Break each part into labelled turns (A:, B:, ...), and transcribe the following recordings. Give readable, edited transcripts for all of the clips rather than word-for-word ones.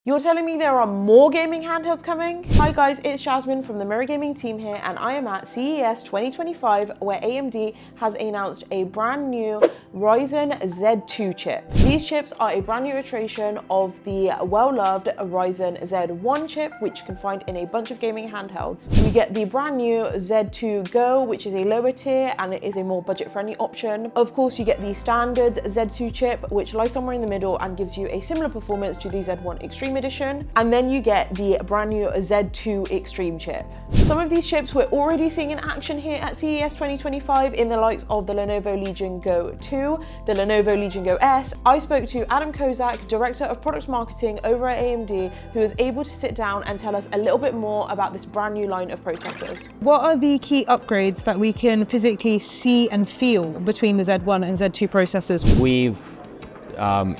A: You're telling me there are more gaming handhelds coming? Hi guys, it's Jasmine from the Mirror Gaming team here, and I am at CES 2025 where AMD has announced a brand new Ryzen Z2 chip. These chips are a brand new iteration of the well-loved Ryzen Z1 chip, which you can find in a bunch of gaming handhelds. You get the brand new Z2 Go, which is a lower tier and it is a more budget-friendly option. Of course, you get the standard Z2 chip, which lies somewhere in the middle and gives you a similar performance to the Z1 Extreme Edition, and then you get the brand new Z2 Extreme chip. Some of these chips we're already seeing in action here at CES 2025 in the likes of the Lenovo Legion Go 2, the Lenovo Legion Go S. I spoke to Adam Kozak, Director of Product Marketing over at AMD, who was able to sit down and tell us a little bit more about this brand new line of processors.
B: What are the key upgrades that we can physically see and feel between the Z1 and Z2 processors?
C: We've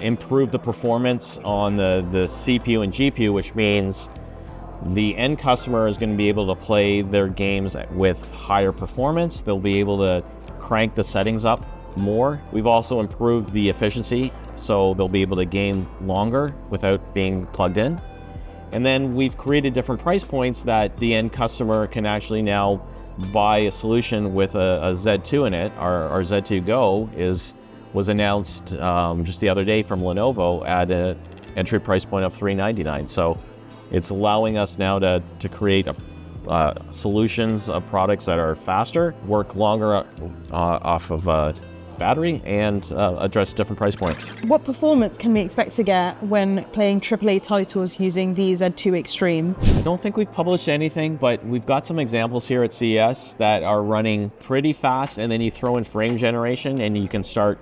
C: improved the performance on the CPU and GPU, which means the end customer is going to be able to play their games with higher performance. They'll be able to crank the settings up more. We've also improved the efficiency, so they'll be able to game longer without being plugged in. And then we've created different price points that the end customer can actually now buy a solution with a Z2 in it. Our Z2 Go was announced just the other day from Lenovo at an entry price point of $399. So it's allowing us now to create solutions of products that are faster, work longer off of battery, and address different price points.
B: What performance can we expect to get when playing AAA titles using the Z2 Extreme?
C: I don't think we've published anything, but we've got some examples here at CES that are running pretty fast, and then you throw in frame generation and you can start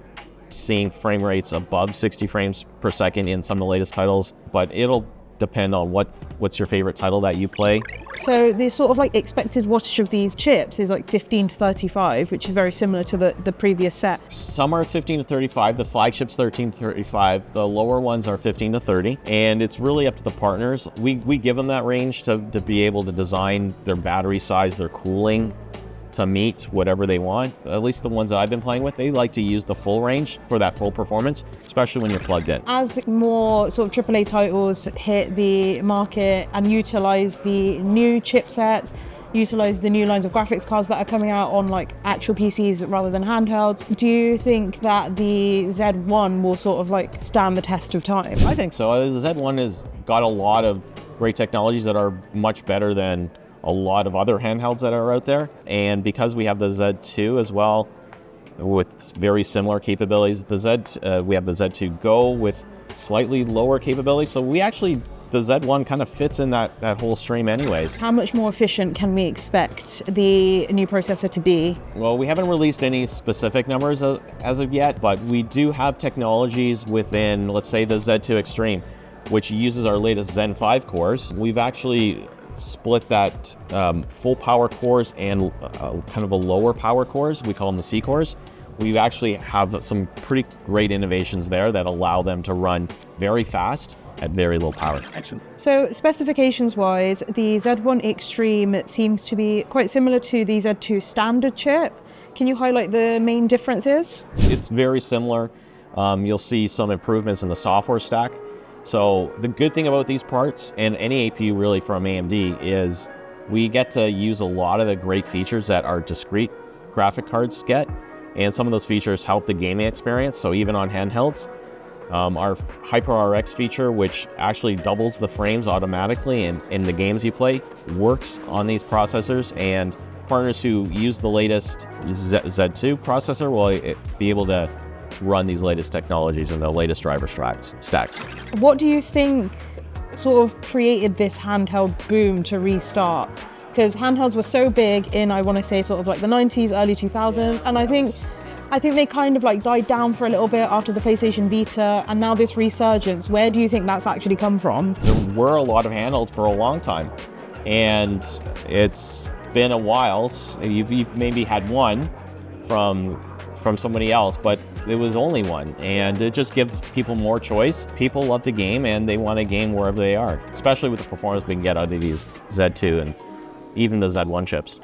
C: seeing frame rates above 60 frames per second in some of the latest titles, but it'll depend on what's your favorite title that you play.
B: So the sort of like expected wattage of these chips is like 15 to 35, which is very similar to the previous set.
C: Some are 15 to 35, the flagship's 13 to 35, the lower ones are 15 to 30, and it's really up to the partners. We give them that range to be able to design their battery size, their cooling, to meet whatever they want. At least the ones that I've been playing with, they like to use the full range for that full performance, especially when you're plugged in.
B: As more sort of AAA titles hit the market and utilize the new chipsets, utilize the new lines of graphics cards that are coming out on like actual PCs rather than handhelds, do you think that the Z1 will sort of like stand the test of time?
C: I think so. The Z1 has got a lot of great technologies that are much better than a lot of other handhelds that are out there, and because we have the Z2 as well with very similar capabilities, we have the Z2 Go with slightly lower capabilities, so the Z1 kind of fits in that whole stream anyways.
B: How much more efficient can we expect the new processor to be?
C: Well, we haven't released any specific numbers as of yet, but we do have technologies within, let's say, the Z2 Extreme, which uses our latest Zen 5 cores. We've actually split that full power cores and kind of a lower power cores. We call them the C cores. We actually have some pretty great innovations there that allow them to run very fast at very low power.
B: So specifications wise, the Z1 Extreme seems to be quite similar to the Z2 standard chip. Can you highlight the main differences?
C: It's very similar. You'll see some improvements in the software stack. So the good thing about these parts, and any APU really from AMD, is we get to use a lot of the great features that our discrete graphic cards get, and some of those features help the gaming experience. So even on handhelds, our HyperRX feature, which actually doubles the frames automatically in the games you play, works on these processors, and partners who use the latest Z2 processor will be able to run these latest technologies and the latest driver stacks.
B: What do you think sort of created this handheld boom to restart? Because handhelds were so big in, I want to say, sort of like the 90s, early 2000s, and I think they kind of like died down for a little bit after the PlayStation Vita, and now this resurgence, where do you think that's actually come from?
C: There were a lot of handhelds for a long time, and it's been a while. You've maybe had one from somebody else, but it was only one, and it just gives people more choice. People love to game, and they want to game wherever they are, especially with the performance we can get out of these Z2 and even the Z1 chips.